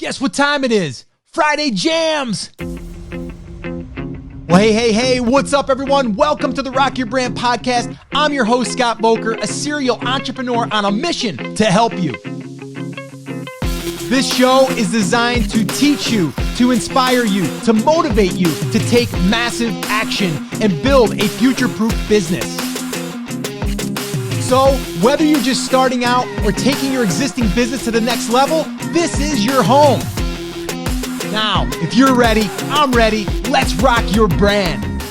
Guess what time it is? Friday Jams! Well, hey, what's up, everyone? Welcome to the Rock Your Brand Podcast. I'm your host, Scott Boker, a serial entrepreneur on a mission to help you. This show is designed to teach you, to inspire you, to motivate you to take massive action and build a future-proof business. So, whether you're just starting out or taking your existing business to the next level, this is your home. Now, if you're ready, I'm ready. Let's rock your brand.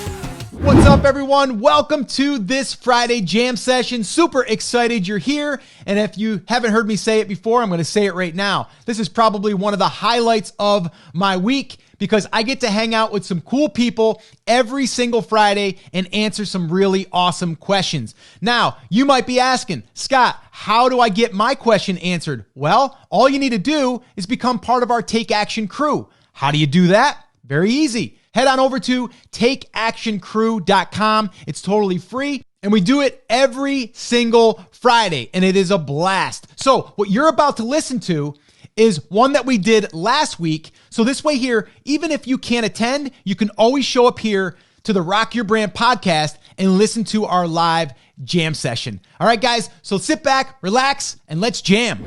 What's up, everyone? Welcome to this Friday Jam session. Super excited you're here. And if you haven't heard me say it before, I'm going to say it right now. This is probably one of the highlights of my week because I get to hang out with some cool people every single Friday and answer some really awesome questions. Now, you might be asking, Scott, how do I get my question answered? Well, all you need to do is become part of our Take Action crew. How do you do that? Very easy. Head on over to takeactioncrew.com. It's totally free, and we do it every single Friday, and it is a blast. So what you're about to listen to is one that we did last week. So this way here, even if you can't attend, you can always show up here to the Rock Your Brand podcast and listen to our live jam session. All right, guys, so sit back, relax, and let's jam.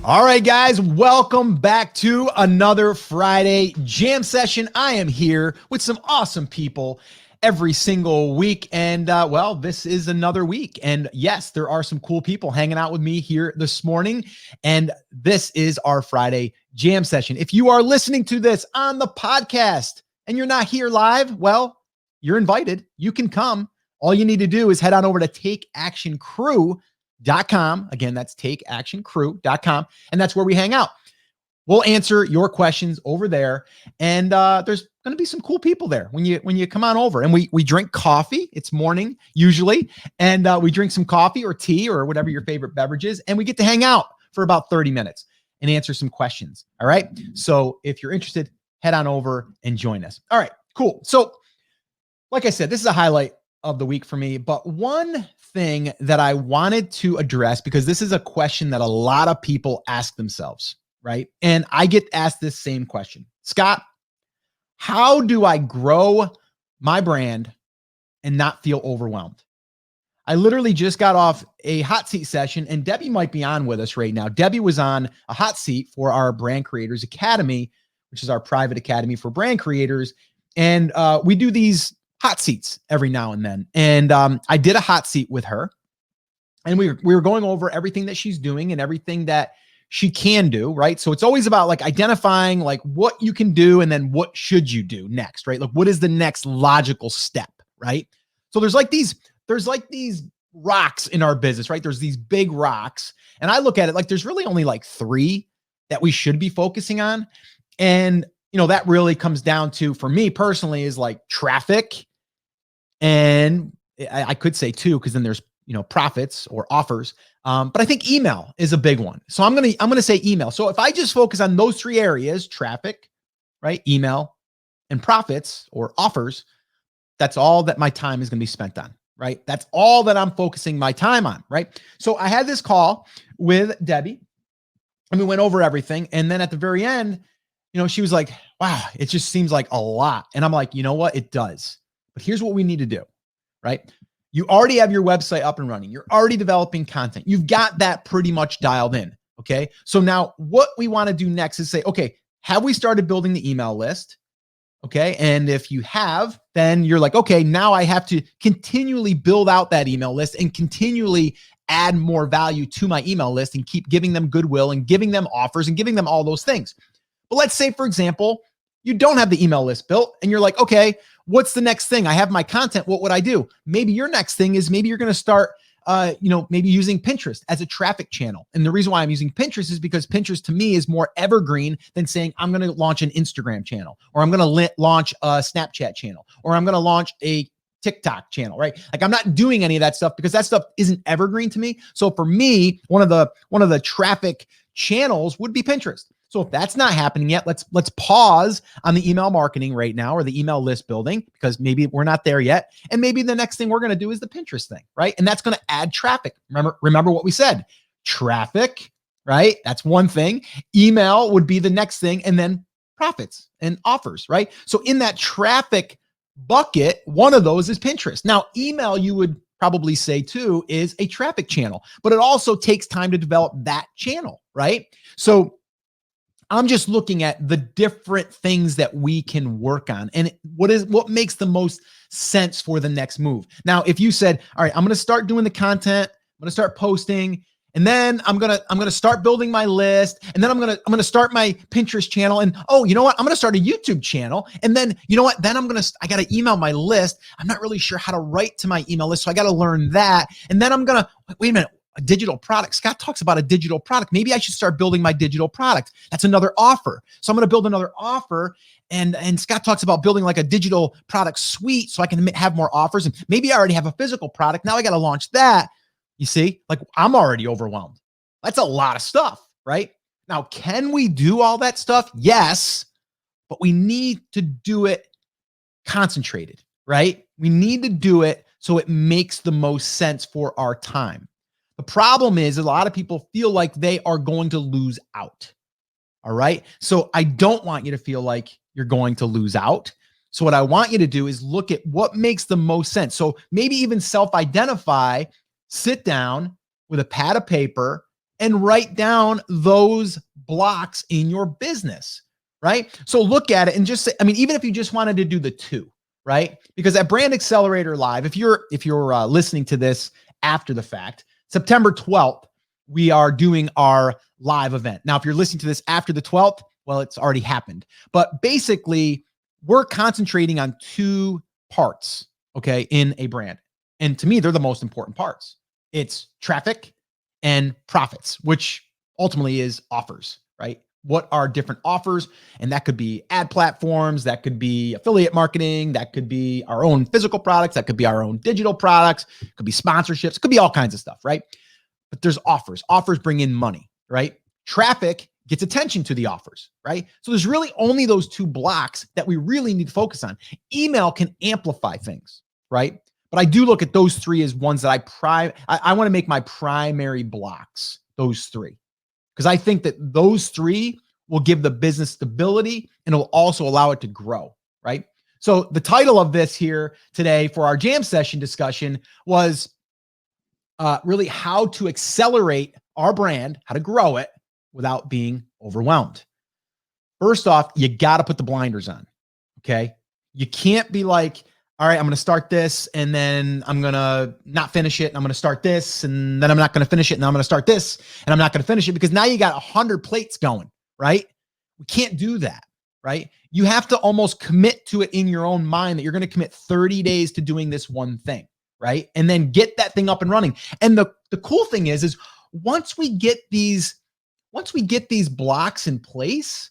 All right, guys, welcome back to another Friday Jam session. I am here with some awesome people every single week. And well, this is another week. And yes, there are some cool people hanging out with me here this morning. And this is our Friday Jam session. If you are listening to this on the podcast and you're not here live, well, you're invited. You can come. All you need to do is head on over to takeactioncrew.com. Again, that's takeactioncrew.com. And that's where we hang out. We'll answer your questions over there. And there's going to be some cool people there when you come on over. And we drink coffee. It's morning usually. And we drink some coffee or tea or whatever your favorite beverage is. And we get to hang out for about 30 minutes and answer some questions. All right. So if you're interested, head on over and join us. All right, cool. So like I said, this is a highlight of the week for me. But one thing that I wanted to address, because this is a question that a lot of people ask themselves, right? And I get asked this same question. Scott, how do I grow my brand and not feel overwhelmed? I literally just got off a hot seat session, and Debbie might be on with us right now. Debbie was on a hot seat for our Brand Creators Academy, which is our private academy for brand creators. And we do these hot seats every now and then. And I did a hot seat with her, and we were going over everything that she's doing and everything that she can do, right? So it's always about like identifying like what you can do and then what should you do next, right? Like what is the next logical step, right? So there's like these rocks in our business, right? There's these big rocks. And I look at it like there's really only like 3 that we should be focusing on. And you know, that really comes down to, for me personally, is like traffic. And I could say 2, because then there's, you know, profits or offers. But I think email is a big one. So I'm going to say email. So if I just focus on those 3 areas, traffic, right? Email and profits or offers, that's all that my time is going to be spent on, right? That's all that I'm focusing my time on, right? So I had this call with Debbie and we went over everything. And then at the very end, you know, she was like, wow, it just seems like a lot. And I'm like, you know what? It does. But here's what we need to do, right? You already have your website up and running. You're already developing content. You've got that pretty much dialed in. Okay. So now what we want to do next is say, okay, have we started building the email list? Okay. And if you have, then you're like, okay, now I have to continually build out that email list and continually add more value to my email list and keep giving them goodwill and giving them offers and giving them all those things. But let's say, for example, you don't have the email list built and you're like, okay, what's the next thing? I have my content. What would I do? Maybe your next thing is maybe you're going to start, maybe using Pinterest as a traffic channel. And the reason why I'm using Pinterest is because Pinterest to me is more evergreen than saying I'm going to launch an Instagram channel, or I'm going to launch a Snapchat channel, or I'm going to launch a TikTok channel, right? Like I'm not doing any of that stuff because that stuff isn't evergreen to me. So for me, one of the traffic channels would be Pinterest. So if that's not happening yet, let's pause on the email marketing right now, or the email list building, because maybe we're not there yet. And maybe the next thing we're going to do is the Pinterest thing, right? And that's going to add traffic. Remember what we said: traffic right? That's one thing. Email would be the next thing, and then profits and offers, right? So in that traffic bucket, one of those is Pinterest. Now, email, you would probably say too, is a traffic channel, but it also takes time to develop that channel, right? So I'm just looking at the different things that we can work on and what makes the most sense for the next move. Now, if you said, all right, I'm going to start doing the content, I'm going to start posting, and then I'm going to start building my list, and then I'm going to start my Pinterest channel, and oh, you know what? I'm going to start a YouTube channel, and then you know what? Then I got to email my list. I'm not really sure how to write to my email list, so I got to learn that. And then I'm going to wait a minute. A digital product. Scott talks about a digital product. Maybe I should start building my digital product. That's another offer. So I'm going to build another offer. And Scott talks about building like a digital product suite so I can have more offers. And maybe I already have a physical product. Now I got to launch that. You see, like I'm already overwhelmed. That's a lot of stuff, right? Now, can we do all that stuff? Yes, but we need to do it concentrated, right? We need to do it so it makes the most sense for our time. The problem is a lot of people feel like they are going to lose out. All right. So I don't want you to feel like you're going to lose out. So what I want you to do is look at what makes the most sense. So maybe even self-identify, sit down with a pad of paper and write down those blocks in your business, right? So look at it and just say, I mean, even if you just wanted to do the two, right? Because at Brand Accelerator Live, if you're listening to this after the fact, September 12th, we are doing our live event. Now, if you're listening to this after the 12th, well, it's already happened. But basically, we're concentrating on two parts, okay, in a brand. And to me, they're the most important parts. It's traffic and profits, which ultimately is offers, right? What are different offers? And that could be ad platforms, that could be affiliate marketing, that could be our own physical products, that could be our own digital products, it could be sponsorships, it could be all kinds of stuff, right? But there's offers. Offers bring in money, right? Traffic gets attention to the offers, right? So there's really only those two blocks that we really need to focus on. Email can amplify things, right? But I do look at those three as ones that I want to make my primary blocks, those three. Because I think that those three will give the business stability and it will also allow it to grow, right? So the title of this here today for our jam session discussion was really how to accelerate our brand, how to grow it without being overwhelmed. First off, you got to put the blinders on, okay? You can't be like, all right, I'm going to start this and then I'm going to not finish it. And I'm going to start this and then I'm not going to finish it. And I'm going to start this and I'm not going to finish it because now you got 100 plates going, right? We can't do that, right? You have to almost commit to it in your own mind that you're going to commit 30 days to doing this one thing, right? And then get that thing up and running. And the cool thing is once we get these blocks in place,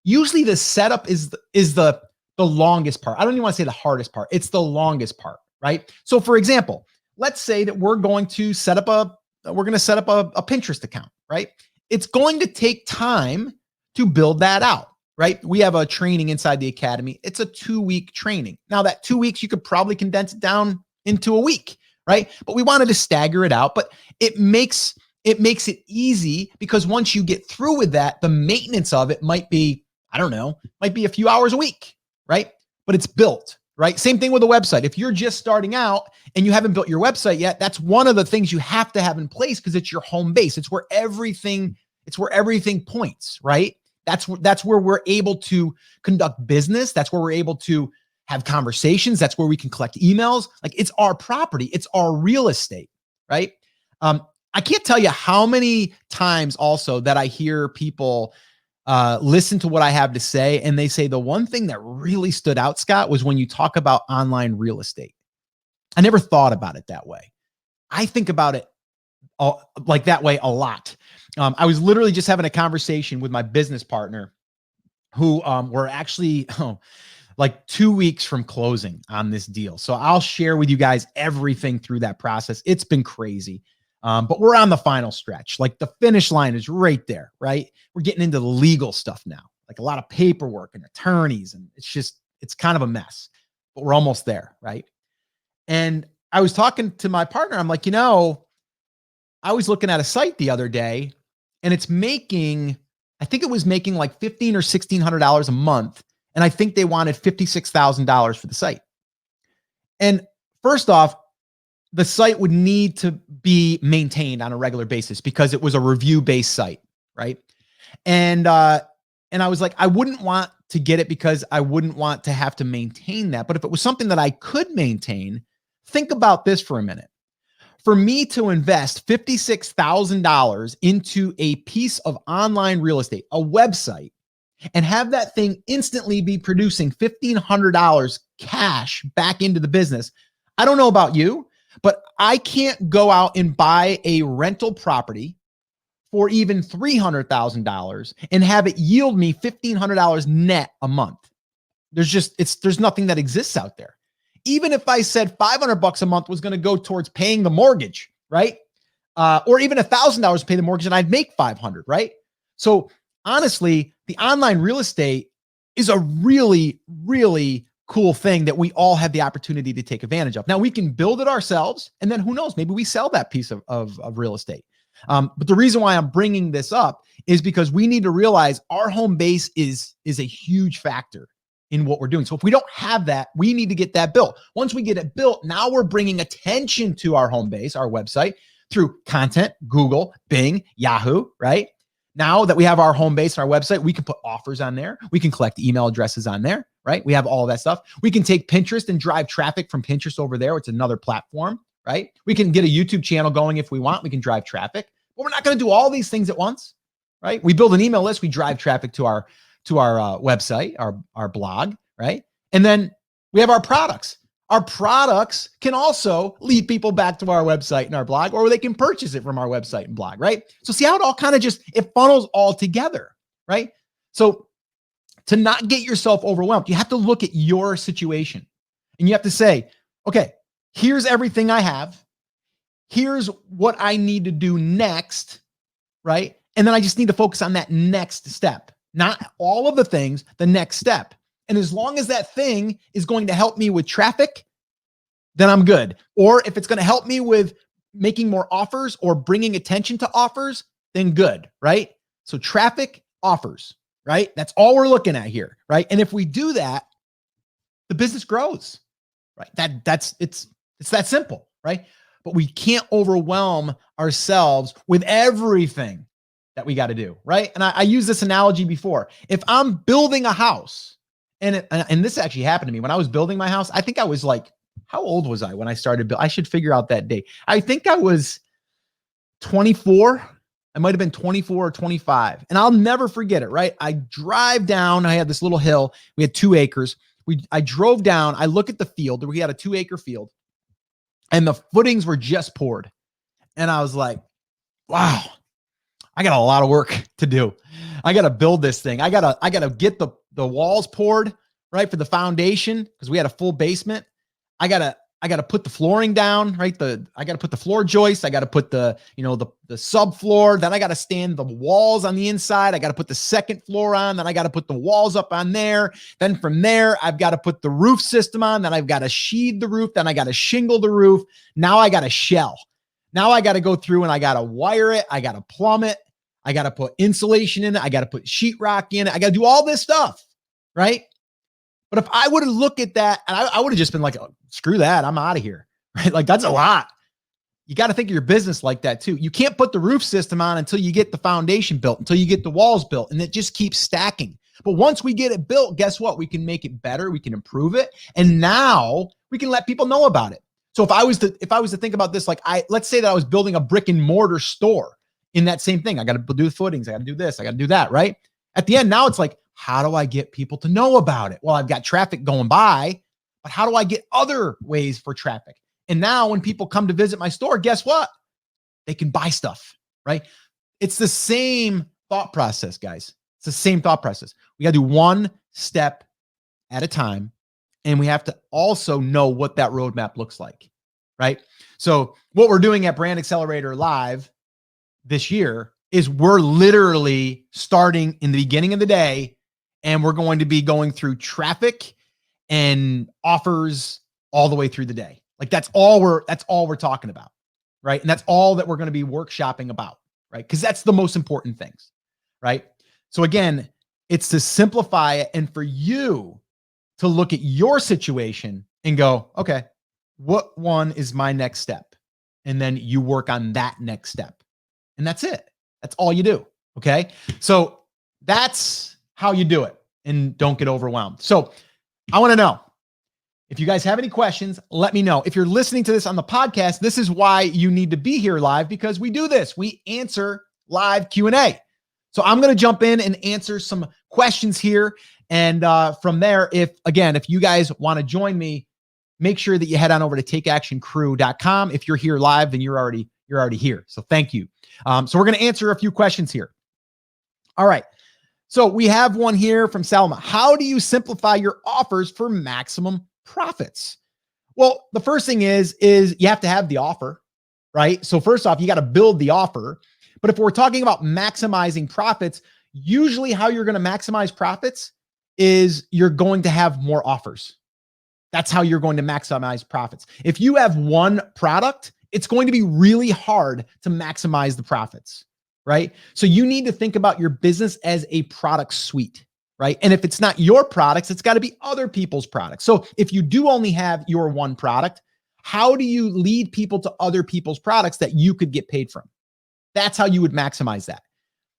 usually the setup is the longest part. I don't even want to say the hardest part. It's the longest part, right? So for example, let's say that we're going to set up a Pinterest account, right? It's going to take time to build that out, right? We have a training inside the academy. It's a 2-week training. Now that 2 weeks, you could probably condense it down into a week, right? But we wanted to stagger it out, but it makes it easy because once you get through with that, the maintenance of it might be, I don't know, might be a few hours a week, right? But it's built, right? Same thing with a website. If you're just starting out and you haven't built your website yet, that's one of the things you have to have in place because it's your home base. It's where everything points, right? That's where we're able to conduct business. That's where we're able to have conversations. That's where we can collect emails. Like it's our property. It's our real estate, right? I can't tell you how many times also that I hear people listen to what I have to say. And they say the one thing that really stood out, Scott, was when you talk about online real estate. I never thought about it that way. I think about it like that way a lot. I was literally just having a conversation with my business partner who were actually like 2 weeks from closing on this deal. So I'll share with you guys everything through that process. It's been crazy. But we're on the final stretch. Like the finish line is right there, right? We're getting into the legal stuff now, like a lot of paperwork and attorneys. And it's kind of a mess, but we're almost there, right? And I was talking to my partner. I'm like, I was looking at a site the other day and it's making, I think it was making like $1,500 or $1,600 a month. And I think they wanted $56,000 for the site. And first off, the site would need to be maintained on a regular basis because it was a review-based site, right? And I was like, I wouldn't want to get it because I wouldn't want to have to maintain that. But if it was something that I could maintain, think about this for a minute. For me to invest $56,000 into a piece of online real estate, a website, and have that thing instantly be producing $1,500 cash back into the business, I don't know about you, but I can't go out and buy a rental property for even $300,000 and have it yield me $1,500 net a month. There's nothing that exists out there. Even if I said $500 a month was going to go towards paying the mortgage, right? Or even $1,000 to pay the mortgage and I'd make $500, right? So honestly, the online real estate is a really, really cool thing that we all have the opportunity to take advantage of. Now we can build it ourselves, and then who knows, maybe we sell that piece of real estate. But the reason why I'm bringing this up is because we need to realize our home base is a huge factor in what we're doing. So if we don't have that, we need to get that built. Once we get it built, now we're bringing attention to our home base, our website, through content, Google, Bing, Yahoo, right? Now that we have our home base and our website, we can put offers on there. We can collect email addresses on there, right? We have all of that stuff. We can take Pinterest and drive traffic from Pinterest over there. It's another platform, right? We can get a YouTube channel going if we want. We can drive traffic, but we're not going to do all these things at once, right? We build an email list. We drive traffic to our website, our blog, right? And then we have our products. Our products can also lead people back to our website and our blog, or they can purchase it from our website and blog, right? So see how it all kind of it funnels all together, right? So to not get yourself overwhelmed, you have to look at your situation and you have to say, okay, here's everything I have. Here's what I need to do next, right? And then I just need to focus on that next step, not all of the things, the next step. And as long as that thing is going to help me with traffic, then I'm good. Or if it's going to help me with making more offers or bringing attention to offers, then good, right? So traffic, offers, right? That's all we're looking at here, right? And if we do that, the business grows, right? It's that simple, right? But we can't overwhelm ourselves with everything that we got to do, right? And I used this analogy before. If I'm building a house, and this actually happened to me when I was building my house. I think I was like, how old was I when I started building? I should figure out that date. I think I was 24. I might've been 24 or 25. And I'll never forget it, right? I drive down, I had this little hill. We had 2 acres. I drove down, I look at the field. We had a 2-acre field and the footings were just poured. And I was like, wow, I got a lot of work to do. I got to build this thing. I got to get the walls poured, right? For the foundation, because we had a full basement. I got to put the flooring down, right? I got to put the floor joists. I got to put the subfloor. Then I got to stand the walls on the inside. I got to put the second floor on. Then I got to put the walls up on there. Then from there, I've got to put the roof system on. Then I've got to sheathe the roof. Then I got to shingle the roof. Now I got a shell. Now I got to go through and I got to wire it. I got to plumb it. I got to put insulation in it. I got to put sheetrock in it. I got to do all this stuff, right? But if I would have looked at that and I would have just been like, oh, screw that, I'm out of here, right? Like that's a lot. You got to think of your business like that too. You can't put the roof system on until you get the foundation built, until you get the walls built, and it just keeps stacking. But once we get it built, guess what? We can make it better. We can improve it. And now we can let people know about it. So if I was to think about this, like let's say that I was building a brick and mortar store in that same thing. I got to do the footings. I got to do this. I got to do that, right? At the end, now it's like, how do I get people to know about it? Well, I've got traffic going by, but how do I get other ways for traffic? And now when people come to visit my store, guess what? They can buy stuff, right? It's the same thought process, guys. It's the same thought process. We got to do one step at a time. And we have to also know what that roadmap looks like, right? So what we're doing at Brand Accelerator Live this year is we're literally starting in the beginning of the day, and we're going to be going through traffic and offers all the way through the day. Like that's all we're talking about, right? And that's all that we're going to be workshopping about, right? Because that's the most important things, right? So again, it's to simplify it and for you to look at your situation and go, okay, what one is my next step? And then you work on that next step. And that's it. That's all you do. Okay. So that's how you do it and don't get overwhelmed. So I want to know if you guys have any questions, let me know. If you're listening to this on the podcast, this is why you need to be here live, because we do this. We answer live Q&A. So I'm going to jump in and answer some questions here. And from there, if you guys want to join me, make sure that you head on over to takeactioncrew.com. If you're here live, then you're already here. So thank you. So we're going to answer a few questions here. All right. So we have one here from Salma. How do you simplify your offers for maximum profits? Well, the first thing is you have to have the offer, right? So first off, you got to build the offer. But if we're talking about maximizing profits, usually how you're going to maximize profits is you're going to have more offers. That's how you're going to maximize profits. If you have one product, it's going to be really hard to maximize the profits, right? So you need to think about your business as a product suite, right? And if it's not your products, it's got to be other people's products. So if you do only have your one product, how do you lead people to other people's products that you could get paid from? That's how you would maximize that.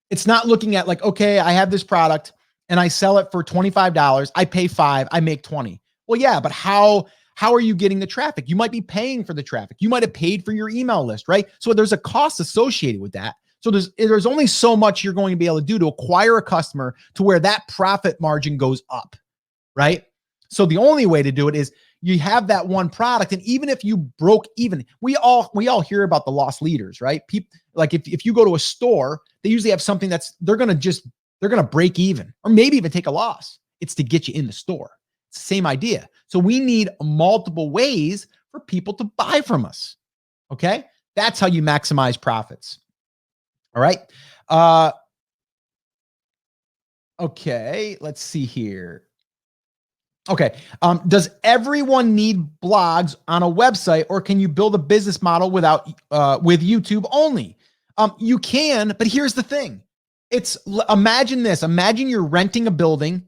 It's not looking at like, okay, I have this product and I sell it for $25. I pay $5, I make $20. Well, yeah, but how are you getting the traffic? You might be paying for the traffic. You might have paid for your email list, right? So there's a cost associated with that. So there's only so much you're going to be able to do to acquire a customer to where that profit margin goes up, right? So the only way to do it is you have that one product. And even if you broke even, we all hear about the lost leaders, right? People like if you go to a store, they usually have something they're going to break even or maybe even take a loss. It's to get you in the store. It's the same idea. So we need multiple ways for people to buy from us. Okay. That's how you maximize profits. All right. Okay. Let's see here. Okay. Does everyone need blogs on a website, or can you build a business model with YouTube only? You can, but here's the thing. Imagine this. Imagine you're renting a building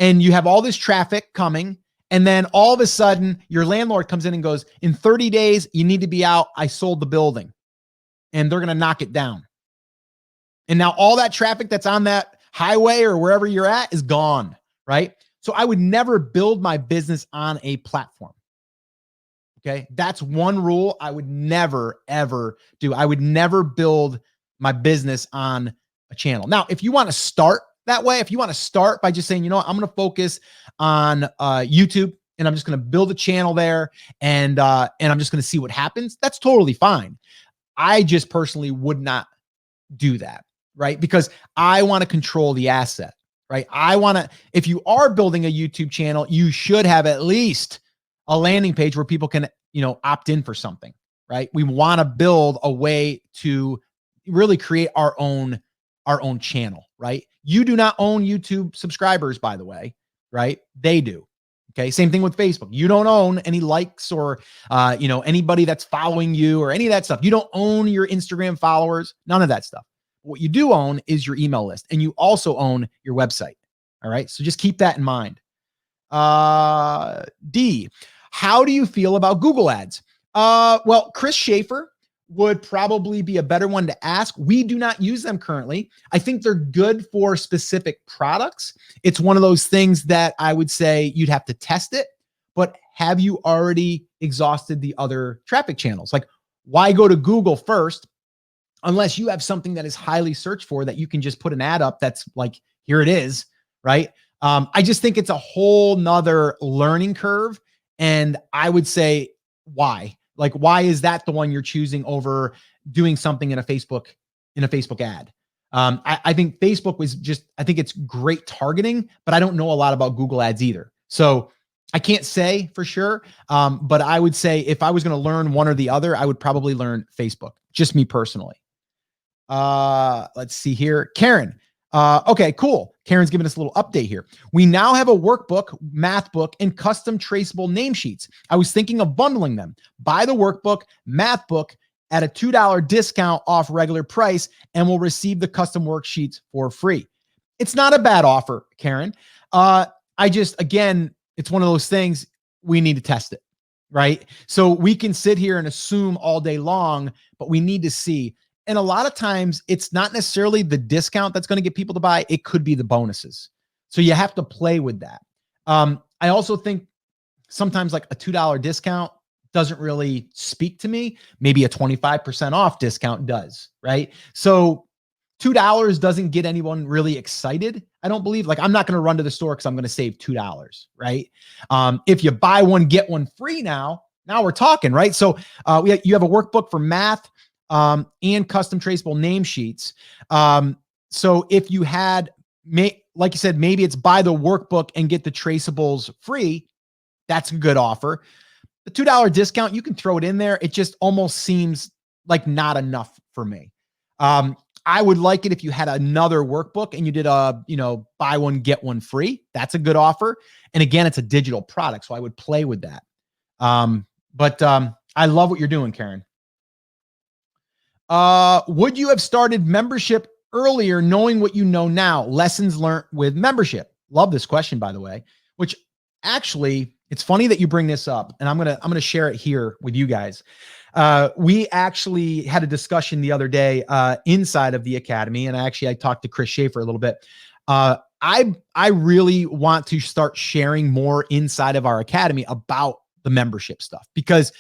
and you have all this traffic coming. And then all of a sudden your landlord comes in and goes, in 30 days, you need to be out. I sold the building, and they're going to knock it down. And now all that traffic that's on that highway or wherever you're at is gone, right? So I would never build my business on a platform. Okay. That's one rule I would never, ever do. I would never build my business on a channel. Now, if you want to start that way, if you want to start by just saying, you know what, I'm going to focus on YouTube and I'm just going to build a channel there and I'm just going to see what happens. That's totally fine. I just personally would not do that, right? Because I want to control the asset, right? If you are building a YouTube channel, you should have at least a landing page where people can, opt in for something, right? We want to build a way to really create our own channel, right? You do not own YouTube subscribers, by the way, right? They do. Okay. Same thing with Facebook. You don't own any likes or, anybody that's following you or any of that stuff. You don't own your Instagram followers, none of that stuff. What you do own is your email list, and you also own your website. All right. So just keep that in mind. D, how do you feel about Google ads? Well, Chris Schaefer would probably be a better one to ask. We do not use them currently. I think they're good for specific products. It's one of those things that I would say you'd have to test it, but have you already exhausted the other traffic channels? Like, why go to Google first unless you have something that is highly searched for that you can just put an ad up that's like, here it is, right? I just think it's a whole nother learning curve. And I would say, why? Like, why is that the one you're choosing over doing something in a Facebook ad? I think Facebook I think it's great targeting, but I don't know a lot about Google ads either. So I can't say for sure. But I would say if I was going to learn one or the other, I would probably learn Facebook, just me personally. Let's see here. Karen. Okay, cool. Karen's giving us a little update here. We now have a workbook, math book, and custom traceable name sheets. I was thinking of bundling them. Buy the workbook, math book, at a $2 discount off regular price and will receive the custom worksheets for free. It's not a bad offer, Karen. Again, it's one of those things we need to test it, right? So we can sit here and assume all day long, but we need to see. And a lot of times it's not necessarily the discount that's going to get people to buy. It could be the bonuses. So you have to play with that. I also think sometimes like a $2 discount doesn't really speak to me. Maybe a 25% off discount does, right? So $2 doesn't get anyone really excited. I don't believe. Like, I'm not going to run to the store because I'm going to save $2, right? If you buy one, get one free now we're talking, right? So you have a workbook for math and custom traceable name sheets. So if you had, like you said, maybe it's buy the workbook and get the traceables free. That's a good offer. The $2 discount, you can throw it in there. It just almost seems like not enough for me. I would like it if you had another workbook and you did buy one, get one free. That's a good offer. And again, it's a digital product, so I would play with that. But I love what you're doing, Karen. Would you have started membership earlier knowing what you know now? Lessons learned with membership. Love this question, by the way, which actually, it's funny that you bring this up, and I'm going to share it here with you guys. We actually had a discussion the other day inside of the Academy, and I talked to Chris Schaefer a little bit. I really want to start sharing more inside of our Academy about the membership stuff, because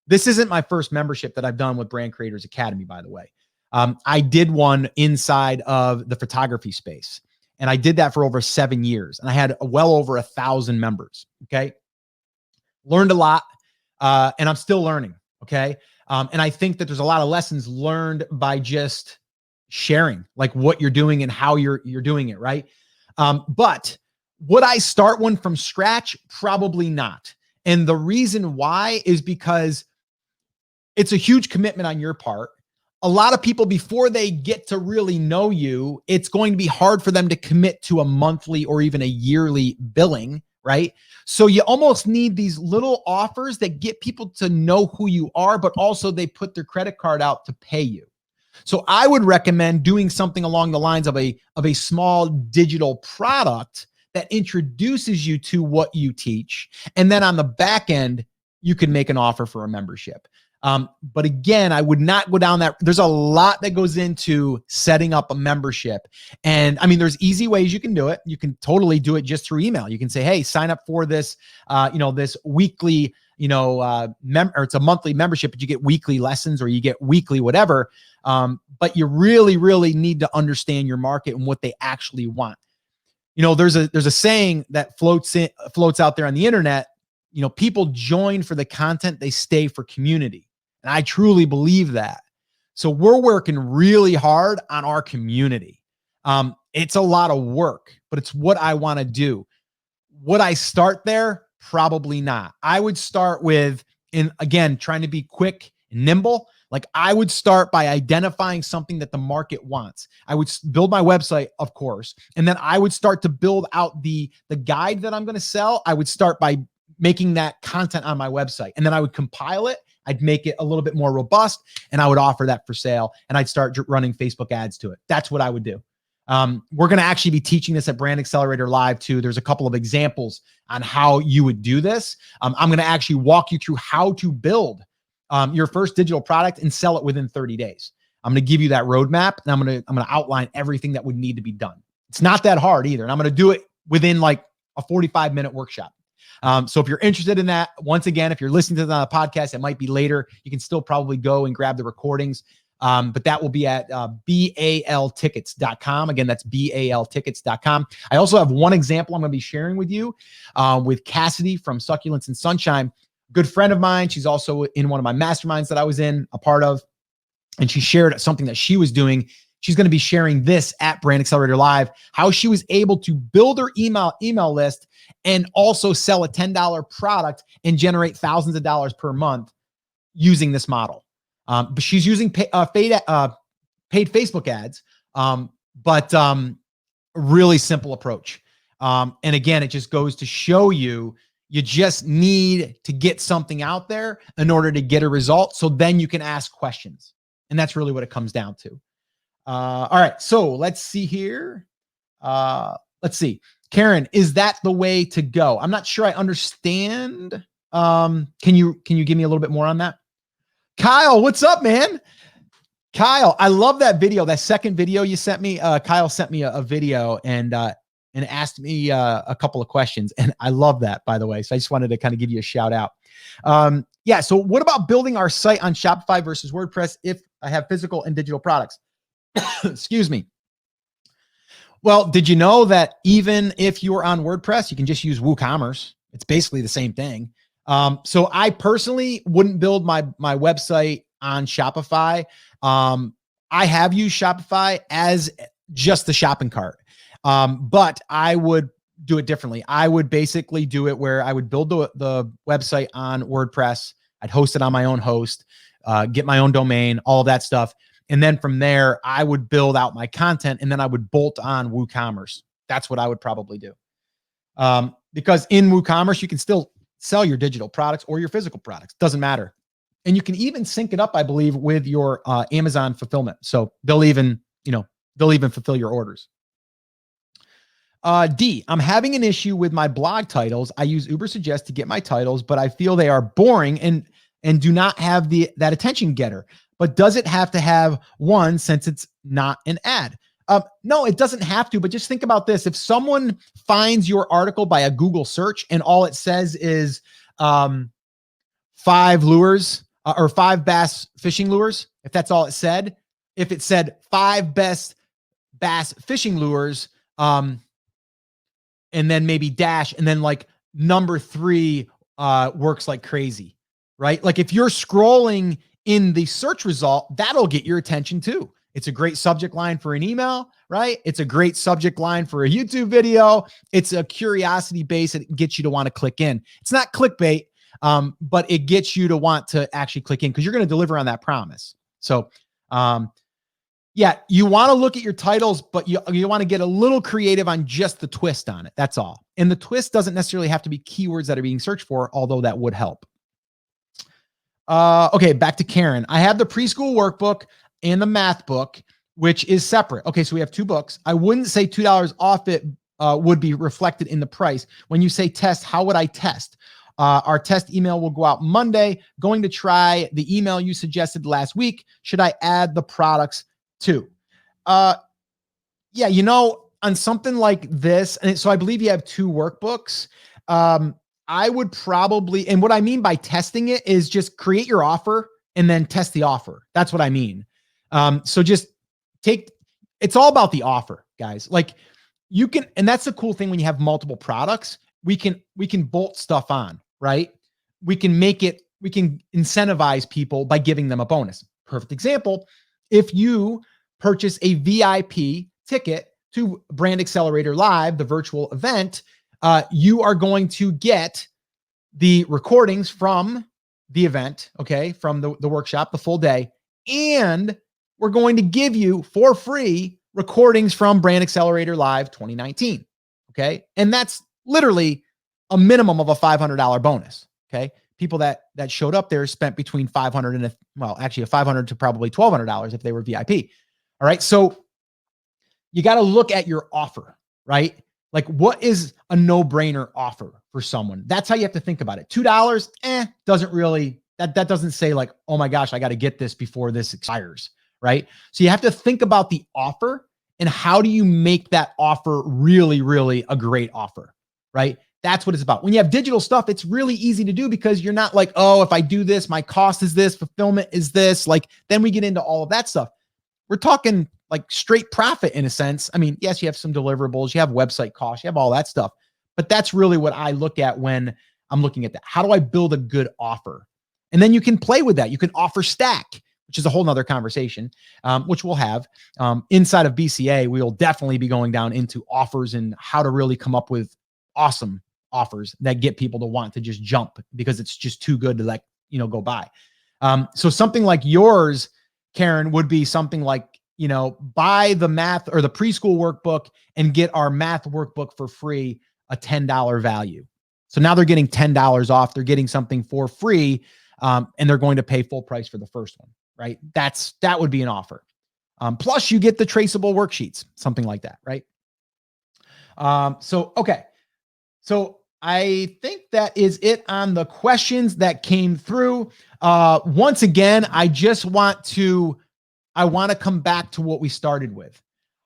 this isn't my first membership that I've done with Brand Creators Academy, by the way. I did one inside of the photography space, and I did that for over 7 years, and I had well over 1,000 members. Okay. Learned a lot, and I'm still learning. Okay. And I think that there's a lot of lessons learned by just sharing like what you're doing and how you're doing it. Right. But would I start one from scratch? Probably not. And the reason why is because it's a huge commitment on your part. A lot of people, before they get to really know you, it's going to be hard for them to commit to a monthly or even a yearly billing, right? So you almost need these little offers that get people to know who you are, but also they put their credit card out to pay you. So I would recommend doing something along the lines of a small digital product that introduces you to what you teach. And then on the back end, you can make an offer for a membership. But again, I would not go down that. There's a lot that goes into setting up a membership. And I mean, there's easy ways you can do it. You can totally do it just through email. You can say, hey, sign up for this, this weekly, or it's a monthly membership, but you get weekly lessons or you get weekly whatever. But you really, really need to understand your market and what they actually want. There's a saying that floats out there on the internet. People join for the content, they stay for community. And I truly believe that. So we're working really hard on our community. It's a lot of work, but it's what I want to do. Would I start there? Probably not. I would start with, again, trying to be quick and nimble. Like, I would start by identifying something that the market wants. I would build my website, of course, and then I would start to build out the guide that I'm going to sell. I would start by making that content on my website, and then I would compile it. I'd make it a little bit more robust, and I would offer that for sale, and I'd start running Facebook ads to it. That's what I would do. We're going to actually be teaching this at Brand Accelerator Live too. There's a couple of examples on how you would do this. I'm going to actually walk you through how to build your first digital product and sell it within 30 days. I'm going to give you that roadmap, and I'm going to outline everything that would need to be done. It's not that hard either. And I'm going to do it within like a 45-minute workshop. So if you're interested in that, once again, if you're listening to the podcast, it might be later. You can still probably go and grab the recordings. But that will be at baltickets.com. Again, that's baltickets.com. I also have one example I'm going to be sharing with you with Cassidy from Succulents and Sunshine. Good friend of mine. She's also in one of my masterminds that I was a part of. And she shared something that she was doing. She's going to be sharing this at Brand Accelerator Live, how she was able to build her email list and also sell a $10 product and generate thousands of dollars per month using this model. But she's using paid Facebook ads, but really simple approach. And again, it just goes to show you, You just need to get something out there in order to get a result. So then you can ask questions. And that's really what it comes down to. All right. So let's see here. Let's see. Karen, is that the way to go? I'm not sure I understand. Can you give me a little bit more on that? Kyle, what's up, man? Kyle, I love that video. That second video you sent me. Kyle sent me a video and asked me a couple of questions. And I love that, by the way. So I just wanted to kind of give you a shout out. Yeah. So what about building our site on Shopify versus WordPress if I have physical and digital products? Excuse me. Well, did you know that even if you're on WordPress, you can just use WooCommerce? It's basically the same thing. So I personally wouldn't build my website on Shopify. I have used Shopify as just the shopping cart. But I would do it differently. I would basically do it where I would build the website on WordPress. I'd host it on my own host, get my own domain, all of that stuff. And then from there, I would build out my content and then I would bolt on WooCommerce. That's what I would probably do. Because in WooCommerce, you can still sell your digital products or your physical products. Doesn't matter. And you can even sync it up, I believe, with your Amazon fulfillment. So they'll even fulfill your orders. D, I'm having an issue with my blog titles. I use Ubersuggest to get my titles, but I feel they are boring and do not have that attention getter. But does it have to have one since it's not an ad? No, it doesn't have to, but just think about this. If someone finds your article by a Google search and all it says is 5 lures or 5 bass fishing lures, if that's all it said, if it said 5 best bass fishing lures, and then maybe dash, and then like number 3 works like crazy, right? Like if you're scrolling in the search result, that'll get your attention too. It's a great subject line for an email, right? It's a great subject line for a YouTube video. It's a curiosity base that gets you to want to click in. It's not clickbait, but it gets you to want to actually click in because you're going to deliver on that promise. So, yeah, you want to look at your titles, but you want to get a little creative on just the twist on it. That's all. And the twist doesn't necessarily have to be keywords that are being searched for, although that would help. Okay, back to Karen. I have the preschool workbook and the math book, which is separate. Okay, so we have 2 books. I wouldn't say $2 off it would be reflected in the price. When you say test, how would I test? Our test email will go out Monday. Going to try the email you suggested last week. Should I add the products too? Yeah, on something like this, and so I believe you have 2 workbooks. I would probably, and what I mean by testing it is just create your offer and then test the offer. That's what I mean. So just it's all about the offer, guys. Like you can, and that's the cool thing when you have multiple products, we can bolt stuff on, right? We can incentivize people by giving them a bonus. Perfect example. If you purchase a VIP ticket to Brand Accelerator Live, the virtual event, you are going to get the recordings from the event, okay, from the workshop, the full day, and we're going to give you for free recordings from Brand Accelerator Live 2019, okay? And that's literally a minimum of a $500 bonus, okay? People that showed up there spent between $500 and $500 to probably $1,200 if they were VIP. All right, so you got to look at your offer, right? Like what is a no-brainer offer for someone? That's how you have to think about it. $2, doesn't really, that doesn't say like, oh my gosh, I got to get this before this expires, right? So you have to think about the offer and how do you make that offer really, really a great offer, right? That's what it's about. When you have digital stuff, it's really easy to do because you're not like, oh, if I do this, my cost is this, fulfillment is this. Like then we get into all of that stuff. We're talking like straight profit in a sense. I mean, yes, you have some deliverables, you have website costs, you have all that stuff, but that's really what I look at when I'm looking at that. How do I build a good offer? And then you can play with that. You can offer stack, which is a whole nother conversation, which we'll have inside of BCA. We will definitely be going down into offers and how to really come up with awesome offers that get people to want to just jump because it's just too good to go buy. So something like yours, Karen, would be something like, buy the math or the preschool workbook and get our math workbook for free, a $10 value. So now they're getting $10 off. They're getting something for free, and they're going to pay full price for the first one, right? That would be an offer. Plus you get the traceable worksheets, something like that, right? Okay. So I think that is it on the questions that came through. Once again, I want to come back to what we started with.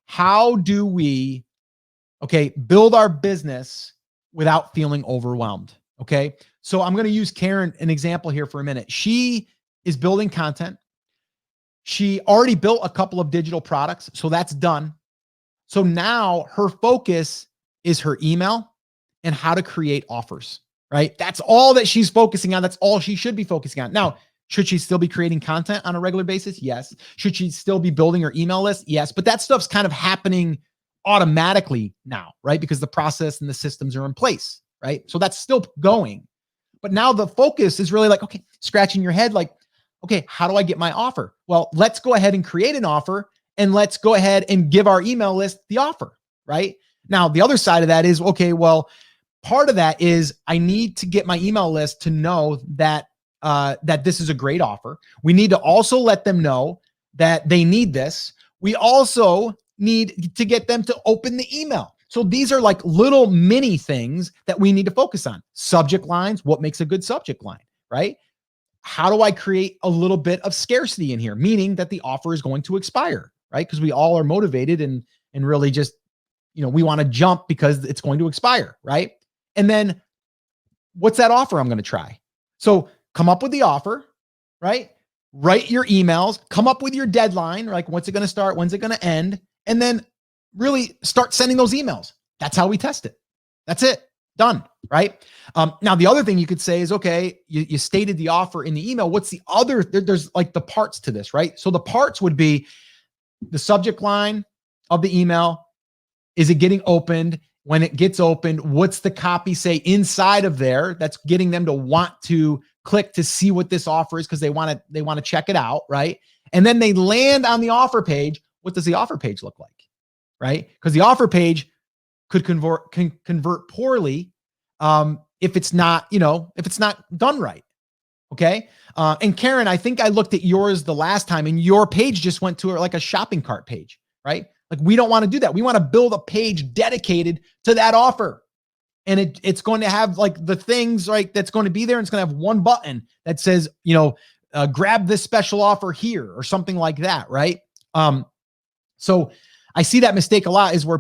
How do we, build our business without feeling overwhelmed? Okay. So I'm going to use Karen, an example here for a minute. She is building content. She already built a couple of digital products. So that's done. So now her focus is her email and how to create offers, right? That's all that she's focusing on. That's all she should be focusing on. Now, should she still be creating content on a regular basis? Yes. Should she still be building her email list? Yes. But that stuff's kind of happening automatically now, right? Because the process and the systems are in place, right? So that's still going. But now the focus is really like, okay, scratching your head, like, okay, how do I get my offer? Well, let's go ahead and create an offer, and let's go ahead and give our email list the offer, right? Now, the other side of that is, okay, well, part of that is I need to get my email list to know that that this is a great offer. We need to also let them know that they need this. We also need to get them to open the email. So these are like little mini things that we need to focus on. Subject lines, what makes a good subject line, right? How do I create a little bit of scarcity in here? Meaning that the offer is going to expire, right? Because we all are motivated and really just, we want to jump because it's going to expire, right? And then what's that offer I'm going to try? So come up with the offer, right? Write your emails, come up with your deadline, like what's it going to start? When's it going to end? And then really start sending those emails. That's how we test it. That's it. Done, right? Now, the other thing you could say is, okay, you stated the offer in the email. What's the other? There's like the parts to this, right? So the parts would be the subject line of the email. Is it getting opened? When it gets opened, what's the copy say inside of there that's getting them to want to click to see what this offer is because they want to check it out, right? And then they land on the offer page. What does the offer page look like, right? Because the offer page could convert poorly if it's not done right. Okay. And Karen, I think I looked at yours the last time, and your page just went to like a shopping cart page, right? Like we don't want to do that. We want to build a page dedicated to that offer. And it's going to have like the things, right, that's going to be there. And it's going to have one button that says, grab this special offer here or something like that, right? So I see that mistake a lot is where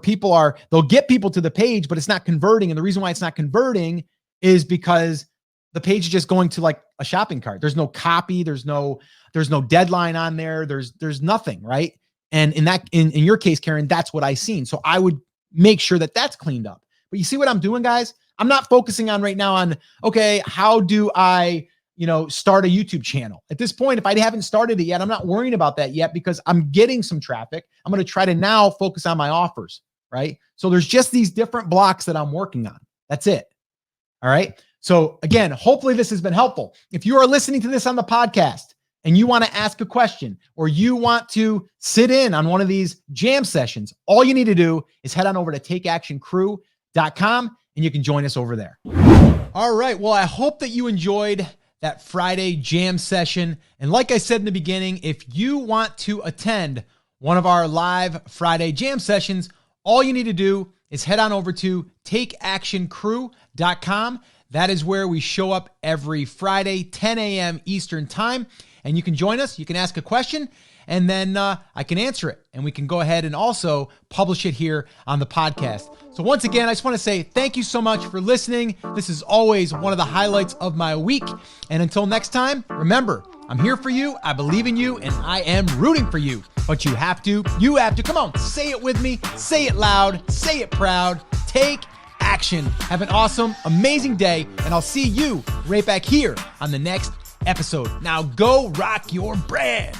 they'll get people to the page, but it's not converting. And the reason why it's not converting is because the page is just going to like a shopping cart. There's no copy. There's no deadline on there. There's nothing, right? And in your case, Karen, that's what I seen. So I would make sure that that's cleaned up. But you see what I'm doing, guys? I'm not focusing on right now on, okay, how do I, start a YouTube channel? At this point, if I haven't started it yet, I'm not worrying about that yet because I'm getting some traffic. I'm going to try to now focus on my offers, right? So there's just these different blocks that I'm working on. That's it. All right. So again, hopefully this has been helpful. If you are listening to this on the podcast and you want to ask a question or you want to sit in on one of these jam sessions, all you need to do is head on over to takeactioncrew.com and you can join us over there. All right. Well, I hope that you enjoyed that Friday jam session. And like I said in the beginning, if you want to attend one of our live Friday jam sessions, all you need to do is head on over to takeactioncrew.com. That is where we show up every Friday, 10 a.m. Eastern time. And you can join us. You can ask a question, and then I can answer it. And we can go ahead and also publish it here on the podcast. So once again, I just want to say thank you so much for listening. This is always one of the highlights of my week. And until next time, remember, I'm here for you. I believe in you, and I am rooting for you. But you have to, come on, say it with me. Say it loud. Say it proud. Take action. Have an awesome, amazing day. And I'll see you right back here on the next episode. Now go rock your brand.